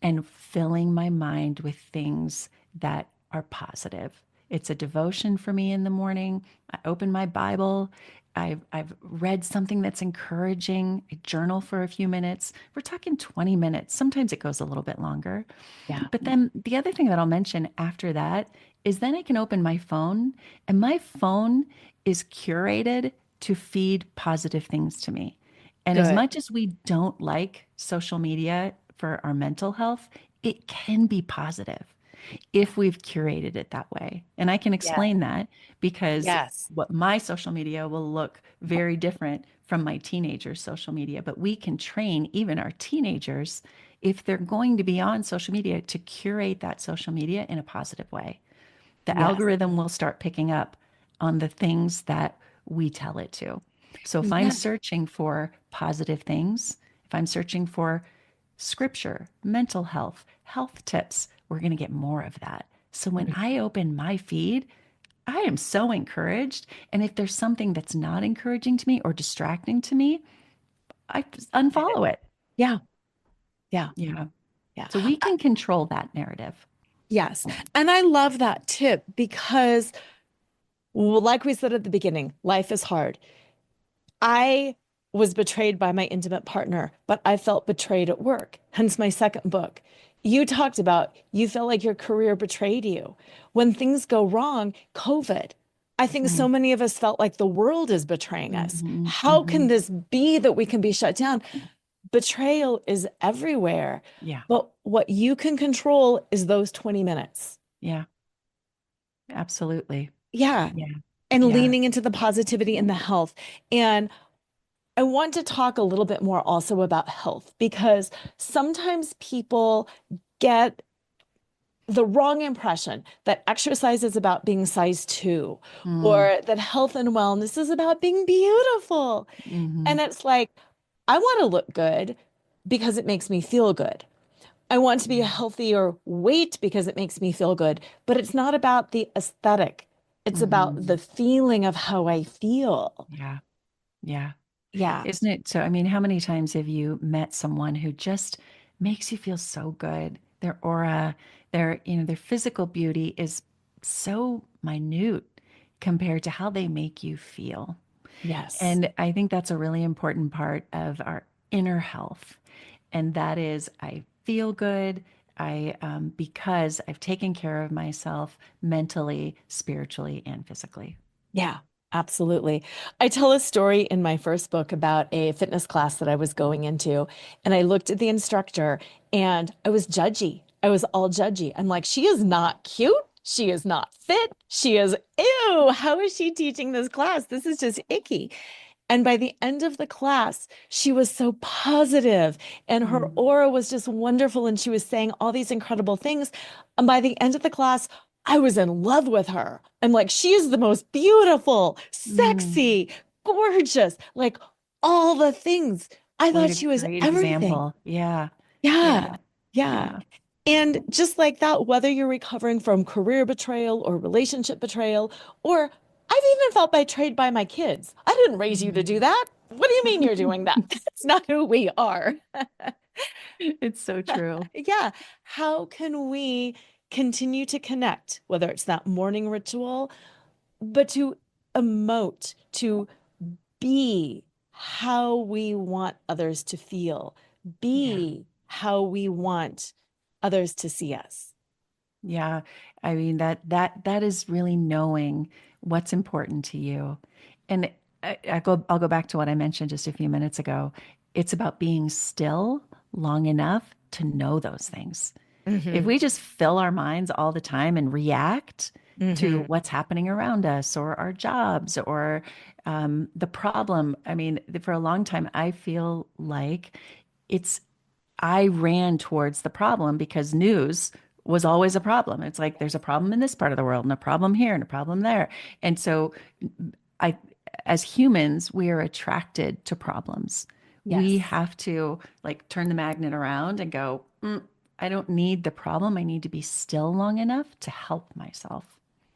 and filling my mind with things that are positive. It's a devotion for me in the morning. I open my Bible. I've read something that's encouraging. I journal for a few minutes. We're talking 20 minutes. Sometimes it goes a little bit longer. Yeah. But then the other thing that I'll mention after that is then I can open my phone, and my phone is curated to feed positive things to me. And as Good. much as we don't like social media for our mental health, it can be positive if we've curated it that way. And I can Yeah. explain that because Yes. what my social media will look very different from my teenagers' social media. But we can train even our teenagers, if they're going to be on social media, to curate that social media in a positive way. The Yes. algorithm will start picking up on the things that we tell it to. So if I'm Yeah. searching for positive things, if I'm searching for scripture, mental health, health tips, we're going to get more of that. So when I open my feed, I am so encouraged. And if there's something that's not encouraging to me or distracting to me, I unfollow it. Yeah. Yeah. Yeah. Yeah. So we can control that narrative. Yes. And I love that tip because, well, like we said at the beginning, life is hard. I was betrayed by my intimate partner, but I felt betrayed at work, hence my second book. You talked about you felt like your career betrayed you. When things go wrong, COVID, I think so many of us felt like the world is betraying us. Mm-hmm, How mm-hmm. can this be that we can be shut down? Betrayal is everywhere. Yeah. But what you can control is those 20 minutes. Yeah. Absolutely. Yeah. Yeah. And Yeah. leaning into the positivity and the health. And I want to talk a little bit more also about health because sometimes people get the wrong impression that exercise is about being size two Mm, or that health and wellness is about being beautiful. hmm. And it's like, I want to look good because it makes me feel good. I want to be a Yeah. healthier weight because it makes me feel good, but it's not about the aesthetic. It's about Hmm. the feeling of how I feel. Yeah. Yeah. Yeah. Isn't it? So, I mean, how many times have you met someone who just makes you feel so good? Their aura, their physical beauty is so minute compared to how they make you feel. Yes. And I think that's a really important part of our inner health. And that is, I feel good. Because I've taken care of myself mentally, spiritually, and physically. Yeah, absolutely. I tell a story in my first book about a fitness class that I was going into, and I looked at the instructor and I was judgy. I was all judgy. I'm like, she is not cute. She is not fit. She is, ew, how is she teaching this class? This is just icky. And by the end of the class, she was so positive and her Mm, aura was just wonderful. And she was saying all these incredible things. And by the end of the class, I was in love with her. I'm like, she is the most beautiful, mm. sexy, gorgeous, like all the things. I What thought a she was great everything. example. Yeah. Yeah. Yeah. Yeah. Yeah. And just like that, whether you're recovering from career betrayal or relationship betrayal, or I've even felt betrayed by my kids. I didn't raise you to do Mm. that. What do you mean you're doing that? That's not who we are. It's so true. Yeah. How can we continue to connect, whether it's that morning ritual, but to emote, to be how we want others to feel, Yeah. be how we want others to see us? Yeah. I mean that is really knowing what's important to you. And I'll go back to what I mentioned just a few minutes ago. It's about being still long enough to know those things. If Hmm. we just fill our minds all the time and react to Hmm. what's happening around us or our jobs or the problem, I mean, for a long time, I feel like it's, I ran towards the problem because news was always a problem. It's like there's a problem in this part of the world and a problem here and a problem there. And so I, as humans, we are attracted to problems. We Yes. have to like turn the magnet around and go, I don't need the problem. I need to be still long enough to help myself.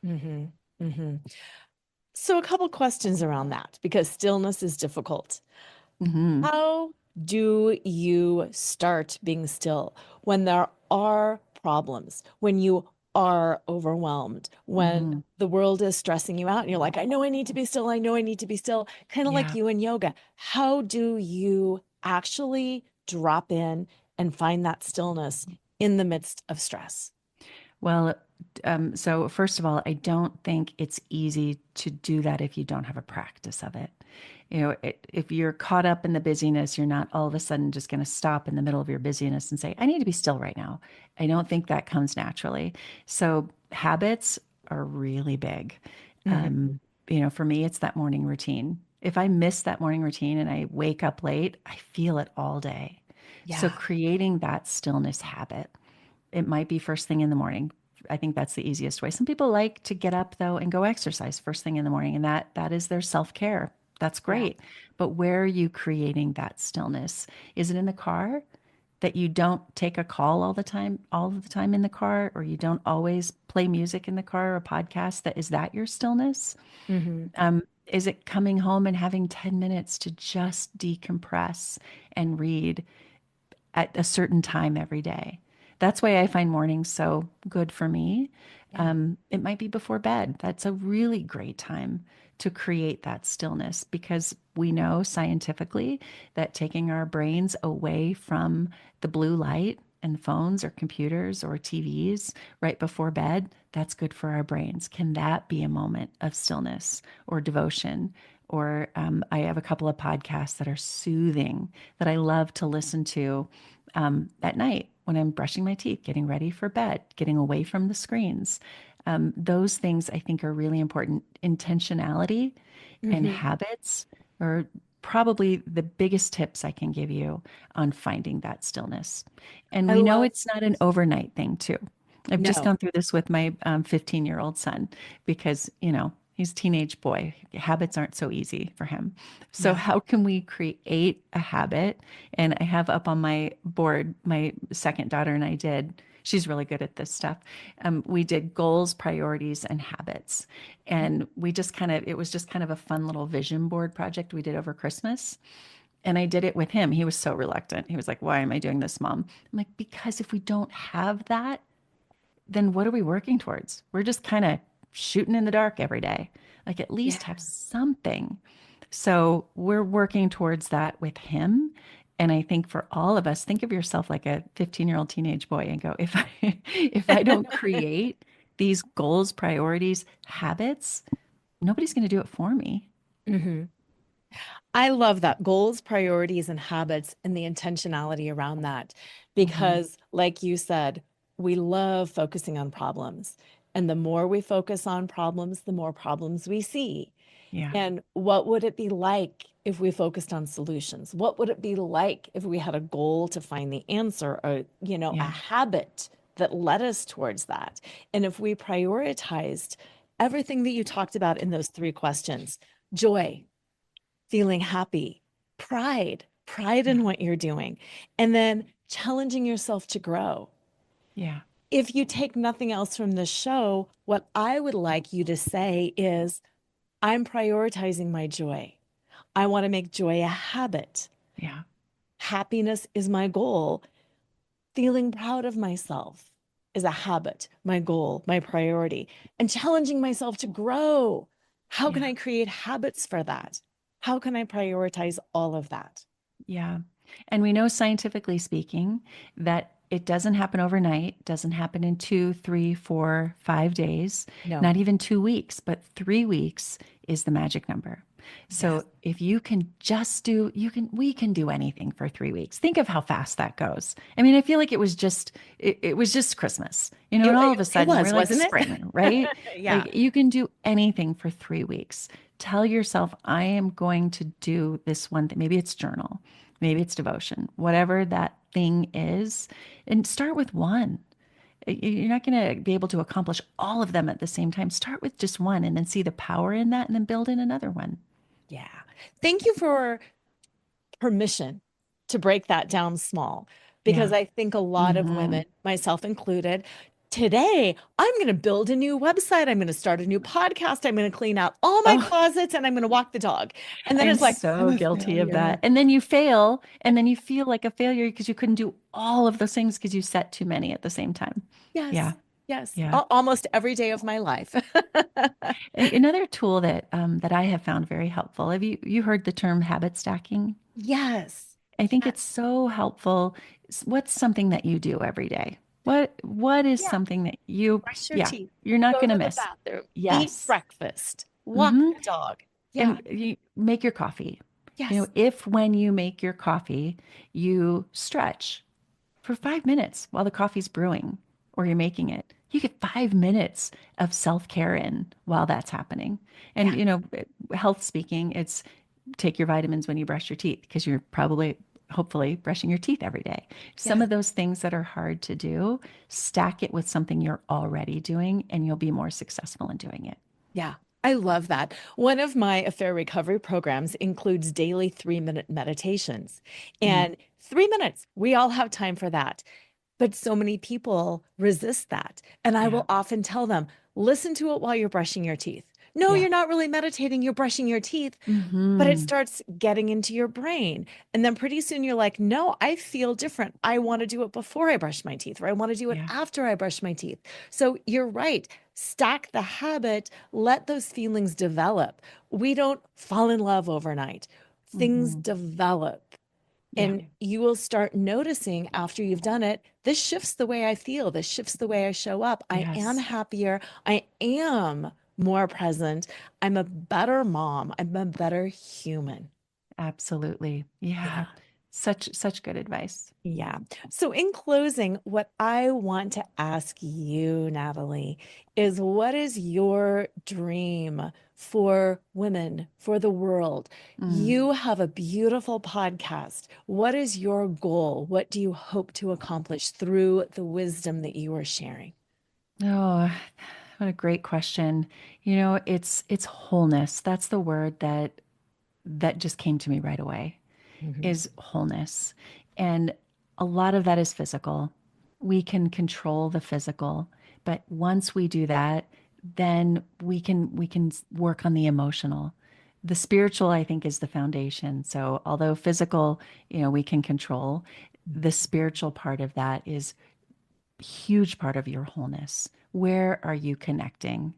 Hmm. Hmm. So, a couple questions around that because stillness is difficult. Hmm. How do you start being still when there are problems, when you are overwhelmed, when Hmm. the world is stressing you out and you're like, I know I need to be still, I know I need to be still, kind of like Yeah. you in yoga. How do you actually drop in and find that stillness in the midst of stress? Well, so first of all, I don't think it's easy to do that if you don't have a practice of it. If you're caught up in the busyness, you're not all of a sudden just going to stop in the middle of your busyness and say, I need to be still right now. I don't think that comes naturally. So habits are really big. Mhm. For me, it's that morning routine. If I miss that morning routine and I wake up late, I feel it all day. So Yeah. creating that stillness habit, it might be first thing in the morning. I think that's the easiest way. Some people like to get up though and go exercise first thing in the morning, and that is their self-care. That's Yeah. great. But where are you creating that stillness? Is it in the car that you don't take a call all of the time in the car, or you don't always play music in the car or a podcast? That your stillness? Hmm. Is it coming home and having 10 minutes to just decompress and read at a certain time every day? That's why I find mornings so good for me. Yeah. It might be before bed. That's a really great time to create that stillness, because we know scientifically that taking our brains away from the blue light and phones or computers or TVs right before bed, that's good for our brains. Can that be a moment of stillness or devotion? Or I have a couple of podcasts that are soothing that I love to listen to at night when I'm brushing my teeth, getting ready for bed, getting away from the screens. Those things I think are really important. Intentionality and Hmm. habits are probably the biggest tips I can give you on finding that stillness. And I we know love, it's not an overnight thing, too. I've just no. gone through this with my 15-year-old son because, he's a teenage boy. Habits aren't so easy for him. So, No. how can we create a habit? And I have up on my board, my second daughter and I did. She's really good at this stuff. We did goals, priorities, and habits. And it was just kind of a fun little vision board project we did over Christmas. And I did it with him. He was so reluctant. He was like, Why am I doing this, Mom? I'm like, Because if we don't have that, then what are we working towards? We're just kind of shooting in the dark every day. Like, at Yeah. least have something. So we're working towards that with him. And I think for all of us, think of yourself like a 15-year-old teenage boy and go, if I don't create these goals, priorities, habits, nobody's going to do it for me. Hmm. I love that goals, priorities, and habits and the intentionality around that. Hmm. Because, like you said, we love focusing on problems. And the more we focus on problems, the more problems we see. Yeah. And what would it be like if we focused on solutions? What would it be like if we had a goal to find the answer or, a Yeah. habit that led us towards that? And if we prioritized everything that you talked about in those three questions: joy, feeling happy, pride Yeah. in what you're doing, and then challenging yourself to grow. Yeah. If you take nothing else from this show, what I would like you to say is, I'm prioritizing my joy. I want to make joy a habit. Yeah. Happiness is my goal. Feeling proud of myself is a habit, my goal, my priority, and challenging myself to grow. How can Yeah. I create habits for that? How can I prioritize all of that? Yeah. And we know scientifically speaking that it doesn't happen overnight, doesn't happen in 2, 3, 4, 5 days, No. not even 2 weeks, but 3 weeks is the magic number. Yes. So if you can just we can do anything for 3 weeks. Think of how fast that goes. I mean, I feel like it was just Christmas, It, and all of it, a it sudden we're was, like wasn't spring, right? it? Yeah. Like you can do anything for 3 weeks. Tell yourself, I am going to do this one thing. Maybe it's journal. Maybe it's devotion, whatever that thing is, and start with one. You're not going to be able to accomplish all of them at the same time. Start with just one and then see the power in that and then build in another one. Yeah. Thank you for permission to break that down small, because Yeah. I think a lot of Hmm. women, myself included, today, I'm going to build a new website. I'm going to start a new podcast. I'm going to clean out all my Oh, closets and I'm going to walk the dog. And then I'm it's like, I'm so a guilty of that. failure. And then you fail, and then you feel like a failure because you couldn't do all of those things because you set too many at the same time. Yeah. Yes. Yes. Yeah. Almost every day of my life. Another tool that I have found very helpful. Have you heard the term habit stacking? Yes. I think it's Yes. so helpful. What's something that you do every day? What is Yeah. something that you, Brush your yeah, teeth, you're not go going to to the miss? bathroom, eat Yes. breakfast, walk Hmm. the dog. Yeah. And you make your coffee. Yes. If when you make your coffee, you stretch for 5 minutes while the coffee's brewing or you're making it, you get 5 minutes of self-care in while that's happening. And, Yeah. health speaking, it's take your vitamins when you brush your teeth because you're probably, hopefully, brushing your teeth every day. Some Yes. of those things that are hard to do, stack it with something you're already doing and you'll be more successful in doing it. Yeah, I love that. One of my affair recovery programs includes daily 3-minute meditations. Mm, And 3 minutes, we all have time for that. But so many people resist that. And I yeah. will often tell them, listen to it while you're brushing your teeth. No, Yeah. you're not really meditating, you're brushing your teeth, but it Hmm. starts getting into your brain. And then pretty soon you're like, no, I feel different. I want to do it before I brush my teeth, or I want to do it Yeah. after I brush my teeth. So you're right. Stack the habit, let those feelings develop. We don't fall in love overnight. Things Hmm. develop. Yeah. And you will start noticing after you've done it, this shifts the way I feel. This shifts the way I show up. I am Yes. happier. I am more present. I'm a better mom. I'm a better human. Absolutely. Yeah. Yeah. Such good advice. Yeah. So, in closing, what I want to ask you, Natalie, is what is your dream for women, for the world? Mm. You have a beautiful podcast. What is your goal? What do you hope to accomplish through the wisdom that you are sharing? Oh, what a great question. It's wholeness. That's the word that just came to me right away. Mhm. Is wholeness. And a lot of that is physical. We can control the physical, but once we do that, then we can work on the emotional. The spiritual, I think, is the foundation. So although physical, we can control, the spiritual part of that is a huge part of your wholeness. Where are you connecting?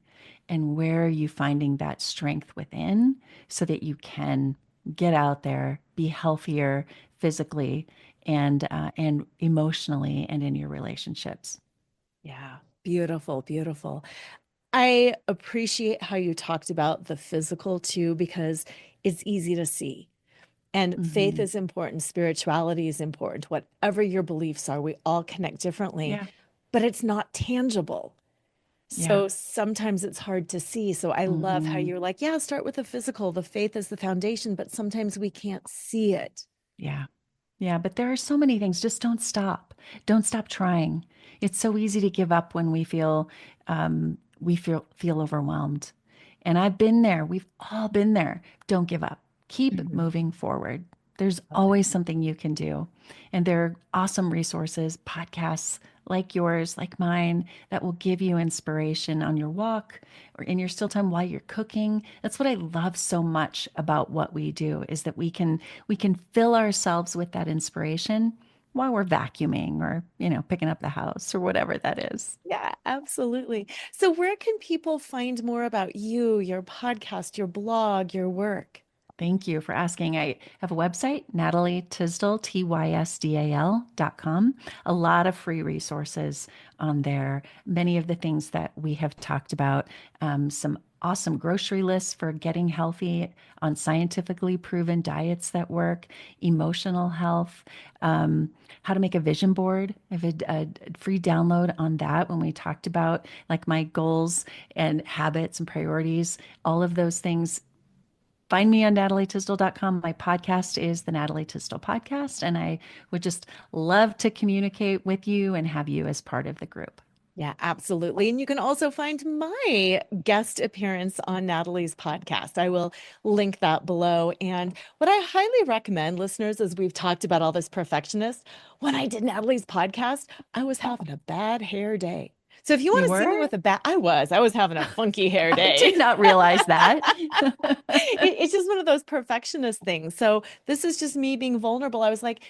And where are you finding that strength within so that you can get out there, be healthier physically and emotionally and in your relationships? Yeah. Beautiful, beautiful. I appreciate how you talked about the physical too, because it's easy to see. And faith Hmm. is important, spirituality is important, whatever your beliefs are, we all connect differently, Yeah, but it's not tangible. yeah. So sometimes it's hard to see. So I love how Hmm. you're like, yeah, start with the physical. The faith is the foundation, but sometimes we can't see it. Yeah. Yeah, but there are so many things. Just don't stop. Don't stop trying. It's so easy to give up when we feel overwhelmed. And I've been there. We've all been there. Don't give up. Keep Mhm. moving forward. There's Love it. always something you can do. And there are awesome resources, podcasts like yours, like mine, that will give you inspiration on your walk or in your still time while you're cooking. That's what I love so much about what we do is that we can fill ourselves with that inspiration while we're vacuuming or, picking up the house or whatever that is. Yeah, absolutely. So where can people find more about you, your podcast, your blog, your work? Thank you for asking. I have a website, Natalie Tysdal, Tysdal.com. A lot of free resources on there. Many of the things that we have talked about, some awesome grocery lists for getting healthy on scientifically proven diets that work, emotional health, how to make a vision board. I have a free download on that when we talked about like my goals and habits and priorities, all of those things. Find me on natalietysdal.com. My podcast is the Natalie Tysdal Podcast, and I would just love to communicate with you and have you as part of the group. Yeah, absolutely. And you can also find my guest appearance on Natalie's podcast. I will link that below. And what I highly recommend, listeners, as we've talked about all this perfectionist, when I did Natalie's podcast, I was having a bad hair day. So if you You want to see me were? with a bad, I was having a funky hair I day. did not realize that. It's just one of those perfectionist things. So this is just me being vulnerable. I was like,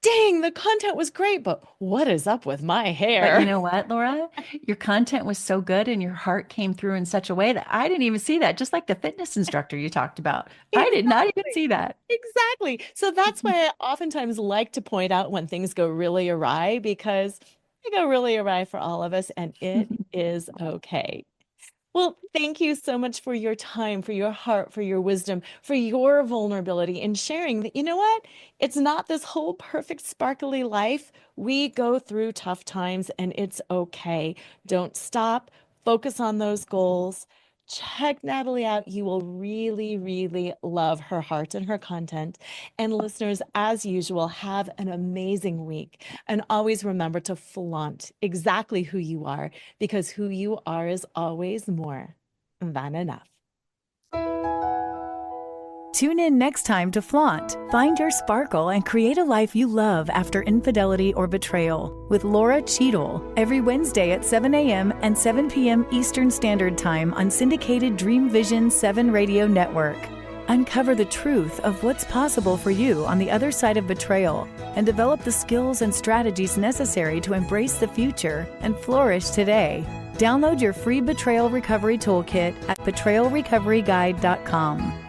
dang, the content was great, but what is up with my But you hair? know what, Laura? Your content was so good and your heart came through in such a way that I didn't even see that, just like the fitness instructor you talked about. I did not even Exactly. see that. Exactly. So that's why I oftentimes like to point out when things go really awry because they go really awry for all of us and it is okay. Well, thank you so much for your time, for your heart, for your wisdom, for your vulnerability, and sharing that, you know what? It's not this whole perfect, sparkly life. We go through tough times and it's okay. Don't stop. Focus on those goals. Check Natalie out. You will really, really love her heart and her content. And listeners, as usual, have an amazing week. And always remember to flaunt exactly who you are, because who you are is always more than enough. Tune in next time to Flaunt. Find your sparkle and create a life you love after infidelity or betrayal with Lora Cheadle every Wednesday at 7 a.m. and 7 p.m. Eastern Standard Time on syndicated Dream Vision 7 Radio Network. Uncover the truth of what's possible for you on the other side of betrayal and develop the skills and strategies necessary to embrace the future and flourish today. Download your free Betrayal Recovery Toolkit at betrayalrecoveryguide.com.